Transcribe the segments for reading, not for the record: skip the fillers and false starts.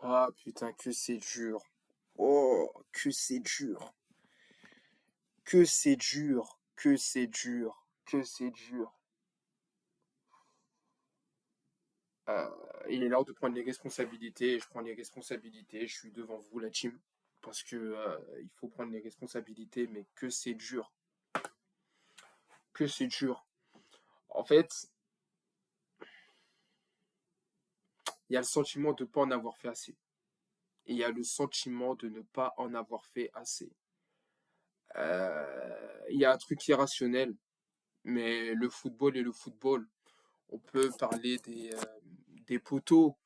Ah putain, que c'est dur. Oh, que c'est dur. Que c'est dur. Que c'est dur. Que c'est dur. Euh, il est l'heure de prendre les responsabilités. Je prends les responsabilités. Je suis devant vous, la team. Parce que il faut prendre les responsabilités, mais que c'est dur. Que c'est dur. En fait, il y a le sentiment de ne pas en avoir fait assez. Et il y a le sentiment de ne pas en avoir fait assez. Il y a un truc irrationnel, mais le football est le football. On peut parler des poteaux.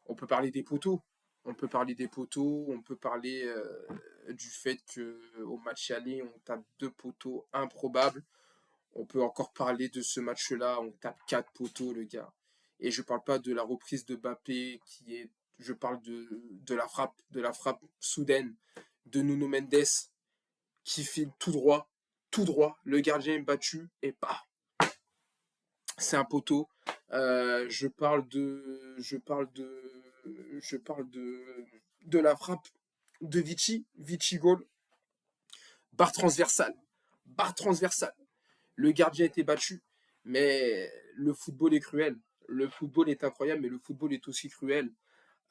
On peut parler des poteaux. On peut parler des poteaux. On peut parler du fait que au match aller, on tape deux poteaux improbables. On peut encore parler de ce match-là. On tape quatre poteaux, le gars. Et je parle pas de la reprise de Mbappé qui est. Je parle de la frappe soudaine de Nuno Mendes qui file tout droit, tout droit. Le gardien est battu et pas. C'est un poteau. Je parle de la frappe de Vichy, Vichy goal, barre transversale, barre transversale. Le gardien était battu, mais le football est cruel. Le football est incroyable, mais le football est aussi cruel.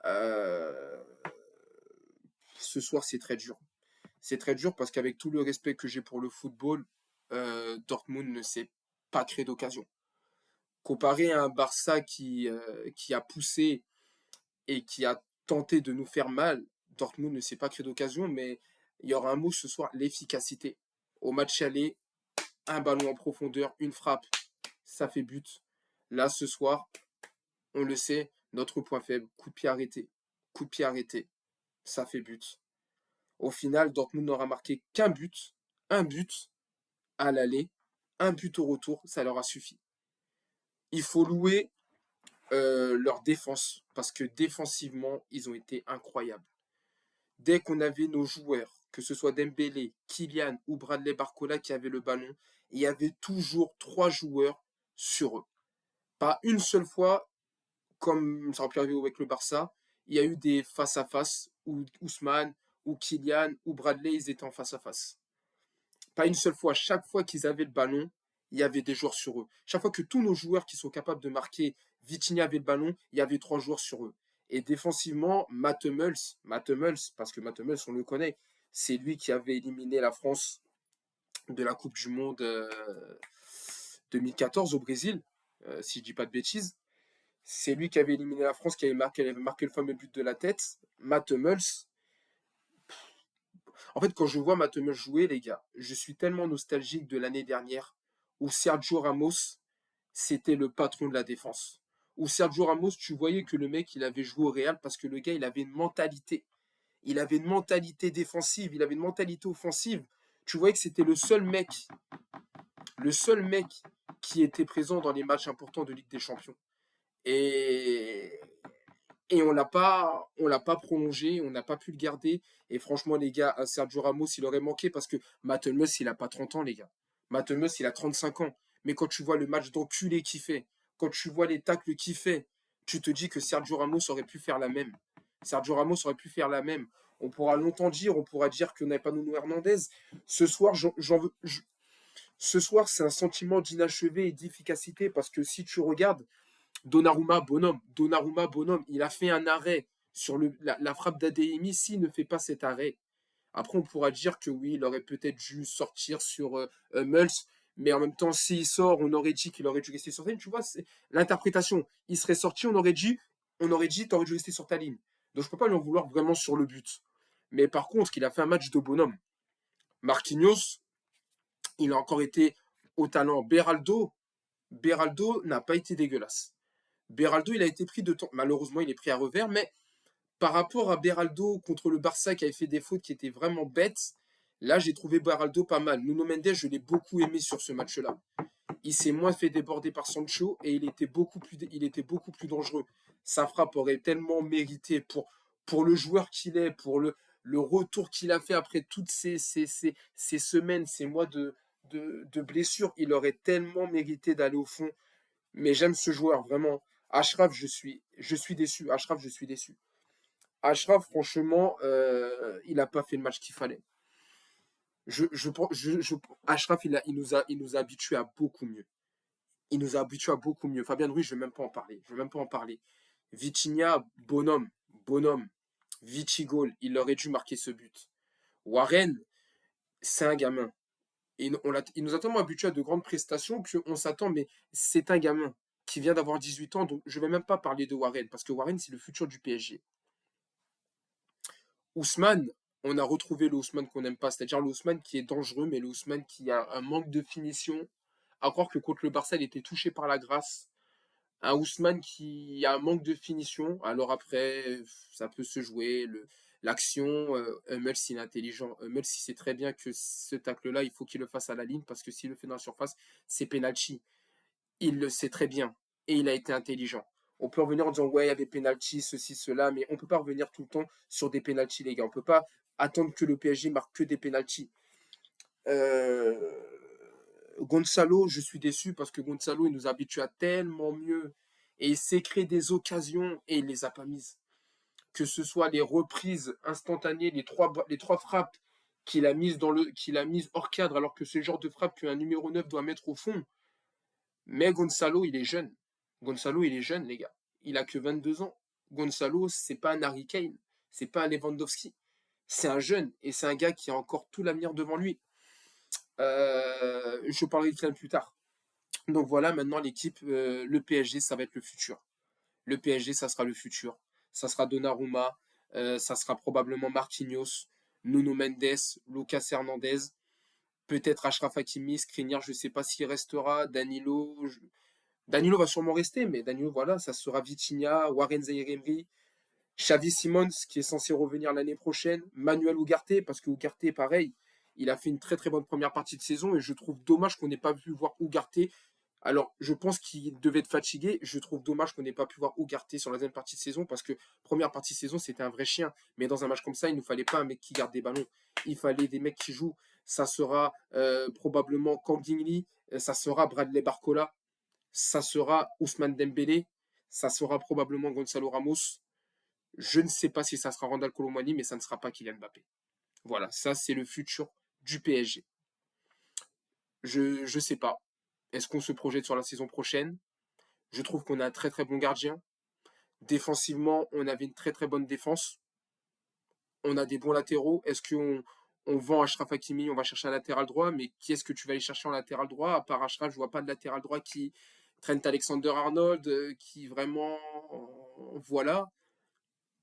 Euh, Ce soir, c'est très dur. C'est très dur parce qu'avec tout le respect que j'ai pour le football, Dortmund ne s'est pas créé d'occasion. Comparé à un Barça qui a poussé et qui a tenté de nous faire mal, Dortmund ne s'est pas créé d'occasion, mais il y aura un mot ce soir, l'efficacité. Au match aller, un ballon en profondeur, une frappe, ça fait but. Là, ce soir, on le sait, notre point faible, coup de pied arrêté. Coup de pied arrêté, ça fait but. Au final, Dortmund n'aura marqué qu'un but, un but à l'aller, un but au retour, ça leur a suffi. Il faut louer leur défense, parce que défensivement, ils ont été incroyables. Dès qu'on avait nos joueurs, que ce soit Dembélé, Kylian ou Bradley Barcola qui avaient le ballon, il y avait toujours trois joueurs sur eux. Pas une seule fois, comme ça aurait pu arriver avec le Barça, il y a eu des face-à-face où Ousmane ou Kylian ou Bradley, ils étaient en face-à-face. Pas une seule fois. Chaque fois qu'ils avaient le ballon, il y avait des joueurs sur eux. Chaque fois que tous nos joueurs qui sont capables de marquer, Vitinha avait le ballon, il y avait trois joueurs sur eux. Et défensivement, Matt Hummels, parce que Matt Hummels, on le connaît, c'est lui qui avait éliminé la France de la Coupe du Monde 2014 au Brésil, si je dis pas de bêtises. C'est lui qui avait éliminé la France, qui avait marqué le fameux but de la tête. Matt Hummels. En fait, quand je vois Matt Hummels jouer, les gars, je suis tellement nostalgique de l'année dernière où Sergio Ramos, c'était le patron de la défense. Où Sergio Ramos, tu voyais que le mec, il avait joué au Real parce que le gars, il avait une mentalité. Il avait une mentalité défensive, il avait une mentalité offensive. Tu voyais que c'était le seul mec qui était présent dans les matchs importants de Ligue des Champions. Et, et on l'a pas prolongé, on n'a pas pu le garder. Et franchement, les gars, à Sergio Ramos, il aurait manqué parce que Matt Hummels, il a pas 30 ans, les gars. Matt Hummels, il a 35 ans. Mais quand tu vois le match d'enculé qu'il fait, quand tu vois les tacles qu'il fait, tu te dis que Sergio Ramos aurait pu faire la même. Sergio Ramos aurait pu faire la même. On pourra longtemps dire, on pourra dire qu'on n'avait pas Nuno Hernandez. Ce soir, ce soir, c'est un sentiment d'inachevé et d'efficacité parce que si tu regardes, Donnarumma, bonhomme, il a fait un arrêt sur la frappe d'Adeyemi. S'il ne fait pas cet arrêt, après on pourra dire que oui, il aurait peut-être dû sortir sur Mulls, mais en même temps, s'il sort, on aurait dit qu'il aurait dû rester sur ta ligne. Tu vois, c'est l'interprétation. Il serait sorti, on aurait dit, t'aurais dû rester sur ta ligne. Donc je peux pas lui en vouloir vraiment sur le but. Mais par contre, il a fait un match de bonhomme. Marquinhos, il a encore été au talent. Beraldo n'a pas été dégueulasse. Beraldo, il a été pris de temps. Malheureusement, il est pris à revers, mais par rapport à Beraldo contre le Barça qui avait fait des fautes qui étaient vraiment bêtes, là, j'ai trouvé Beraldo pas mal. Nuno Mendes, je l'ai beaucoup aimé sur ce match-là. Il s'est moins fait déborder par Sancho et il était beaucoup plus dangereux. Sa frappe aurait tellement mérité pour le joueur qu'il est, pour le retour qu'il a fait après toutes ces semaines, ces mois de blessures. Il aurait tellement mérité d'aller au fond. Mais j'aime ce joueur, vraiment. Ashraf, je suis déçu. Ashraf, je suis déçu. Achraf, franchement, il n'a pas fait le match qu'il fallait. Achraf, il nous a habitués à beaucoup mieux. Il nous a habitués à beaucoup mieux. Fabien Ruiz, je ne vais même pas en parler. Je vais même pas en parler. Vitinha, bonhomme, bonhomme. Vitigol, il aurait dû marquer ce but. Warren, c'est un gamin. Et il nous a tellement habitués à de grandes prestations qu'on s'attend, mais c'est un gamin qui vient d'avoir 18 ans, donc je ne vais même pas parler de Warren, parce que Warren, c'est le futur du PSG. Ousmane, on a retrouvé le Ousmane qu'on n'aime pas, c'est-à-dire le Ousmane qui est dangereux, mais le Ousmane qui a un manque de finition. À croire que contre le Barça, il était touché par la grâce. Un Ousmane qui a un manque de finition. Alors après, ça peut se jouer. L'action, Hummels, s'il est intelligent. Hummels, il sait très bien que ce tacle-là, il faut qu'il le fasse à la ligne, parce que s'il le fait dans la surface, c'est penalty. Il le sait très bien. Et il a été intelligent. On peut revenir en disant, ouais, il y avait penalty, ceci, cela, mais on ne peut pas revenir tout le temps sur des penalties, les gars. On ne peut pas attendre que le PSG marque que des penalties. Euh, Gonzalo, je suis déçu parce que Gonzalo, il nous habitue à tellement mieux. Et il s'est créé des occasions et il les a pas mises. Que ce soit les reprises instantanées, les trois frappes qu'il a mises hors cadre, alors que c'est le genre de frappe qu'un numéro 9 doit mettre au fond. Mais Gonzalo, il est jeune. Gonzalo, il est jeune, les gars. Il a que 22 ans. Gonzalo, c'est pas un Harry Kane. C'est pas un Lewandowski. C'est un jeune et c'est un gars qui a encore tout l'avenir devant lui. Je parlerai de Kylian plus tard. Donc voilà, maintenant l'équipe, le PSG, ça va être le futur. Le PSG, ça sera le futur. Ça sera Donnarumma, ça sera probablement Marquinhos, Nuno Mendes, Lucas Hernandez, peut-être Achraf Hakimi, Skriniar, je ne sais pas s'il restera, Danilo. Danilo va sûrement rester, mais Danilo, voilà, ça sera Vitinha, Warren Zaïre-Emery, Xavi Simons, qui est censé revenir l'année prochaine, Manuel Ugarte, parce que Ugarte, pareil, il a fait une très très bonne première partie de saison et je trouve dommage qu'on n'ait pas pu voir Ugarte. Alors, je pense qu'il devait être fatigué. Je trouve dommage qu'on n'ait pas pu voir Ugarte sur la deuxième partie de saison parce que première partie de saison, c'était un vrai chien. Mais dans un match comme ça, il ne nous fallait pas un mec qui garde des ballons. Il fallait des mecs qui jouent. Ça sera probablement Kangin, ça sera Bradley Barcola, ça sera Ousmane Dembélé, ça sera probablement Gonzalo Ramos. Je ne sais pas si ça sera Randal Colomwani, mais ça ne sera pas Kylian Mbappé. Voilà, ça c'est le futur du PSG. Je sais pas. Est-ce qu'on se projette sur la saison prochaine? Je trouve qu'on a un très très bon gardien. Défensivement, on avait une très très bonne défense. On a des bons latéraux. Est-ce qu'on vend Achraf Hakimi, on va chercher un latéral droit, mais qui est-ce que tu vas aller chercher en latéral droit? À part Achraf, je vois pas de latéral droit qui Trent Alexander-Arnold, qui vraiment. Voilà.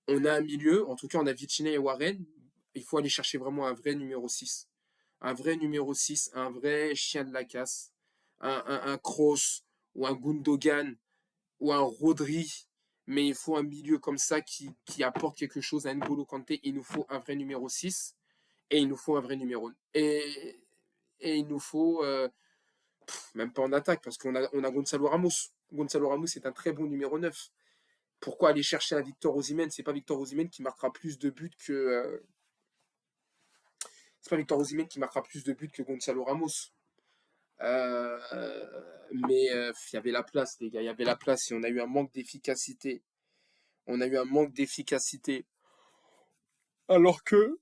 On a un milieu, en tout cas on a Vitinha et Warren. Il faut aller chercher vraiment un vrai numéro 6. Un vrai numéro 6, un vrai chien de la casse. Un Kroos ou un Gundogan ou un Rodri, mais il faut un milieu comme ça qui apporte quelque chose à N'Golo Kanté. Il nous faut un vrai numéro 6 et il nous faut un vrai numéro. Et il nous faut, même pas en attaque, parce on a Gonzalo Ramos. Gonzalo Ramos est un très bon numéro 9. Pourquoi aller chercher un Victor Osimhen? C'est pas Victor Osimhen qui marquera plus de buts que. C'est pas Victor Osimhen qui marquera plus de buts que Gonzalo Ramos. Euh, mais il y avait la place, les gars. Il y avait la place et on a eu un manque d'efficacité. On a eu un manque d'efficacité. Alors que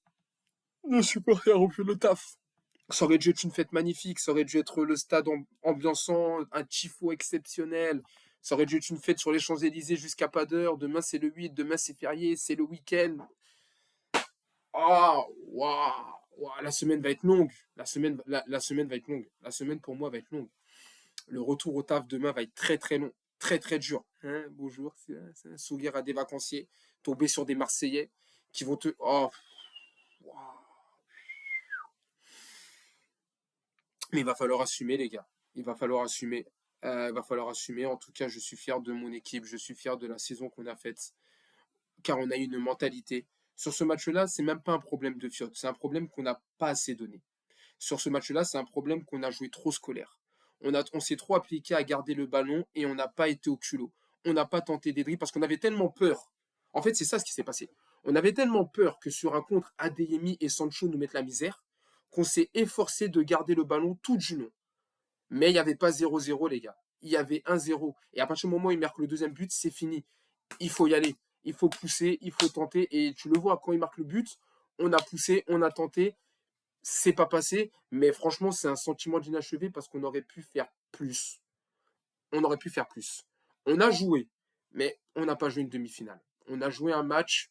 les supporters ont fait le taf. Ça aurait dû être une fête magnifique. Ça aurait dû être le stade ambiançant, un tifo exceptionnel. Ça aurait dû être une fête sur les Champs-Élysées jusqu'à pas d'heure. Demain, c'est le 8. Demain, c'est férié. C'est le week-end. Ah, waouh, la semaine va être longue. La semaine va être longue. La semaine, pour moi, va être longue. Le retour au taf demain va être très, très long. Très, très dur. Hein, bonjour, c'est un sourire à des vacanciers. Tomber sur des Marseillais qui vont te. Oh, waouh. Mais il va falloir assumer, les gars. Il va falloir assumer. Il va falloir assumer. En tout cas, je suis fier de mon équipe. Je suis fier de la saison qu'on a faite. Car on a une mentalité. Sur ce match-là, c'est même pas un problème de fiotte. C'est un problème qu'on n'a pas assez donné. Sur ce match-là, c'est un problème qu'on a joué trop scolaire. On s'est trop appliqué à garder le ballon et on n'a pas été au culot. On n'a pas tenté des dribbles parce qu'on avait tellement peur. En fait, c'est ça ce qui s'est passé. On avait tellement peur que sur un contre, Adeyemi et Sancho nous mettent la misère qu'on s'est efforcé de garder le ballon tout du long. Mais il n'y avait pas 0-0, les gars. Il y avait 1-0. Et à partir du moment où il marque le deuxième but, c'est fini. Il faut y aller. Il faut pousser, il faut tenter. Et tu le vois, quand il marque le but, on a poussé, on a tenté. C'est pas passé. Mais franchement, c'est un sentiment d'inachevé parce qu'on aurait pu faire plus. On aurait pu faire plus. On a joué, mais on n'a pas joué une demi-finale. On a joué un match.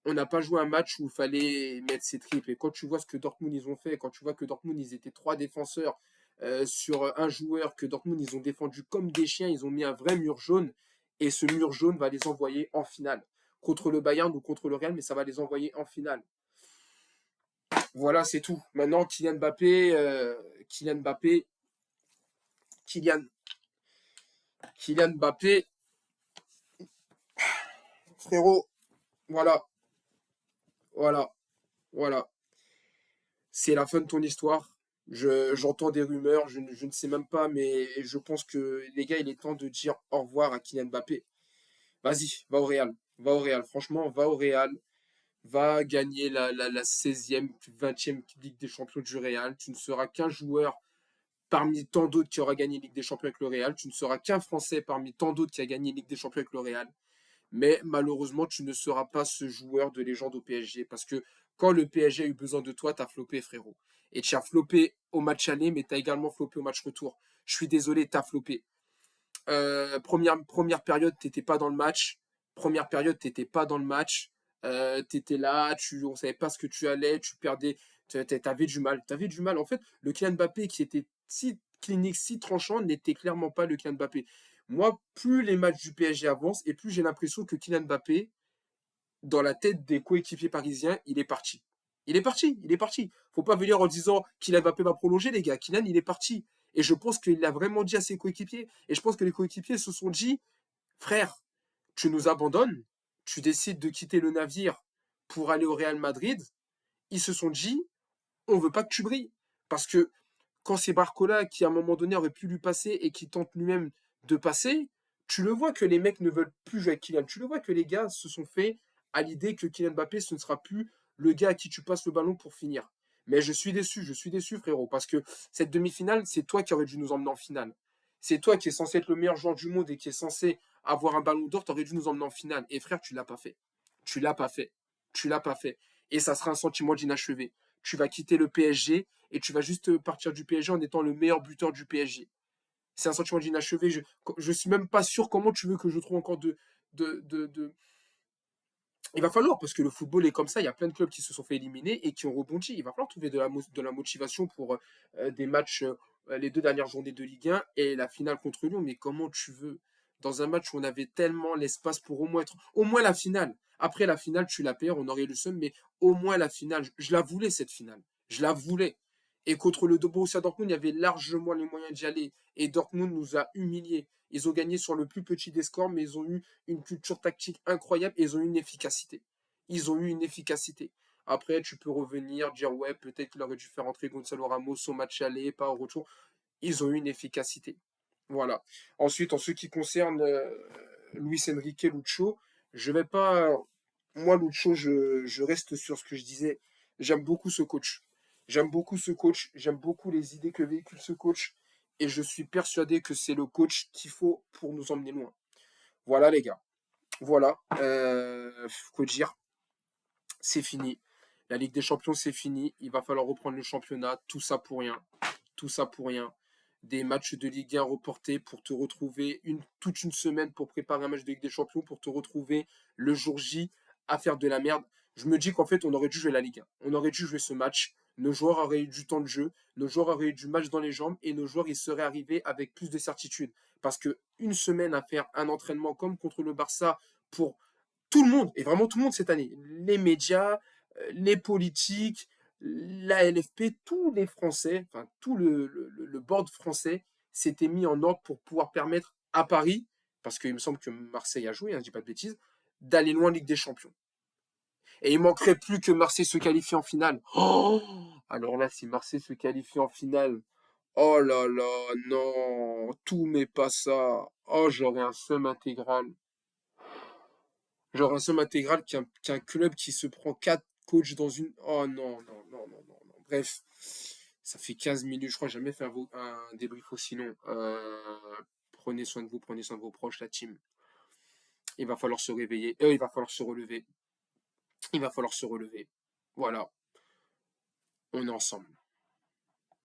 On n'a pas joué un match où il fallait mettre ses tripes. Et quand tu vois ce que Dortmund ils ont fait, quand tu vois que Dortmund ils étaient trois défenseurs sur un joueur, que Dortmund ils ont défendu comme des chiens, ils ont mis un vrai mur jaune. Et ce mur jaune va les envoyer en finale. Contre le Bayern ou contre le Real, mais ça va les envoyer en finale. Voilà, c'est tout. Maintenant, Kylian Mbappé, Kylian, Kylian Mbappé, frérot, voilà, voilà, voilà. C'est la fin de ton histoire. J'entends des rumeurs, je ne sais même pas, mais je pense que les gars, il est temps de dire au revoir à Kylian Mbappé. Vas-y, va au Real. Va au Real. Franchement, va au Real. Va gagner la 16e, 20e Ligue des Champions du Real. Tu ne seras qu'un joueur parmi tant d'autres qui aura gagné Ligue des Champions avec le Real. Tu ne seras qu'un Français parmi tant d'autres qui a gagné Ligue des Champions avec le Real. Mais malheureusement, tu ne seras pas ce joueur de légende au PSG. Parce que quand le PSG a eu besoin de toi, tu as floppé, frérot. Et tu as floppé au match aller, mais tu as également floppé au match retour. Je suis désolé, tu as floppé. Première période, tu n'étais pas dans le match. Première période, tu n'étais pas dans le match. Tu étais là, on ne savait pas ce que tu allais, tu perdais. Tu avais du mal. Tu avais du mal. En fait, le Kylian Mbappé qui était si clinique, si tranchant, n'était clairement pas le Kylian Mbappé. Moi, plus les matchs du PSG avancent et plus j'ai l'impression que Kylian Mbappé, dans la tête des coéquipiers parisiens, il est parti. Il est parti, il est parti. Faut pas venir en disant Kylian Mbappé va prolonger, les gars. Kylian, il est parti. Et je pense qu'il l'a vraiment dit à ses coéquipiers. Et je pense que les coéquipiers se sont dit, frère, tu nous abandonnes, tu décides de quitter le navire pour aller au Real Madrid. Ils se sont dit, on veut pas que tu brilles. Parce que quand c'est Barcola qui, à un moment donné, aurait pu lui passer et qui tente lui-même de passer, tu le vois que les mecs ne veulent plus jouer avec Kylian. Tu le vois que les gars se sont fait à l'idée que Kylian Mbappé, ce ne sera plus le gars à qui tu passes le ballon pour finir. Mais je suis déçu, frérot, parce que cette demi-finale, c'est toi qui aurais dû nous emmener en finale. C'est toi qui es censé être le meilleur joueur du monde et qui est censé avoir un ballon d'or, tu aurais dû nous emmener en finale. Et frère, tu l'as pas fait. Tu l'as pas fait. Tu l'as pas fait. Et ça sera un sentiment d'inachevé. Tu vas quitter le PSG et tu vas juste partir du PSG en étant le meilleur buteur du PSG. C'est un sentiment d'inachevé. Je suis même pas sûr comment tu veux que je trouve encore de. Il va falloir, parce que le football est comme ça, il y a plein de clubs qui se sont fait éliminer et qui ont rebondi. Il va falloir trouver de la motivation pour des matchs, les deux dernières journées de Ligue 1 et la finale contre Lyon. Mais comment tu veux, dans un match où on avait tellement l'espace pour au moins la finale. Après la finale, tu la perds, on aurait eu le seum, mais au moins la finale, je la voulais cette finale. Je la voulais. Et contre le Borussia Dortmund, il y avait largement les moyens d'y aller. Et Dortmund nous a humiliés. Ils ont gagné sur le plus petit des scores, mais ils ont eu une culture tactique incroyable et ils ont eu une efficacité. Ils ont eu une efficacité. Après, tu peux revenir, dire ouais, peut-être qu'il aurait dû faire entrer Gonzalo Ramos au match aller, pas au retour. Ils ont eu une efficacité. Voilà. Ensuite, en ce qui concerne Luis Enrique Lucho, je vais pas. Moi, Lucho, je reste sur ce que je disais. J'aime beaucoup ce coach. J'aime beaucoup ce coach. J'aime beaucoup les idées que véhicule ce coach. Et je suis persuadé que c'est le coach qu'il faut pour nous emmener loin. Voilà, les gars. Voilà. Faut dire, c'est fini. La Ligue des Champions, c'est fini. Il va falloir reprendre le championnat. Tout ça pour rien. Tout ça pour rien. Des matchs de Ligue 1 reportés pour te retrouver toute une semaine pour préparer un match de Ligue des Champions, pour te retrouver le jour J à faire de la merde. Je me dis qu'en fait, on aurait dû jouer la Ligue 1. On aurait dû jouer ce match. Nos joueurs auraient eu du temps de jeu, nos joueurs auraient eu du match dans les jambes et nos joueurs ils seraient arrivés avec plus de certitude. Parce que une semaine à faire un entraînement comme contre le Barça pour tout le monde, et vraiment tout le monde cette année, les médias, les politiques, la LFP, tous les Français, enfin tout le board français s'était mis en ordre pour pouvoir permettre à Paris, parce qu'il me semble que Marseille a joué, hein, je dis pas de bêtises, d'aller loin en Ligue des Champions. Et il manquerait plus que Marseille se qualifie en finale. Oh, alors là, si Marseille se qualifie en finale, oh là là, non, tout mais pas ça. Oh, j'aurais un seum intégral. Genre un somme intégral qu'un club qui se prend quatre coachs dans une. Oh non, non, non, non, non, non. Bref, ça fait 15 minutes, je crois que j'ai jamais fait un débrief aussi long. Prenez soin de vous, prenez soin de vos proches, la team. Il va falloir se réveiller. Il va falloir se relever. Il va falloir se relever. Voilà, on est ensemble.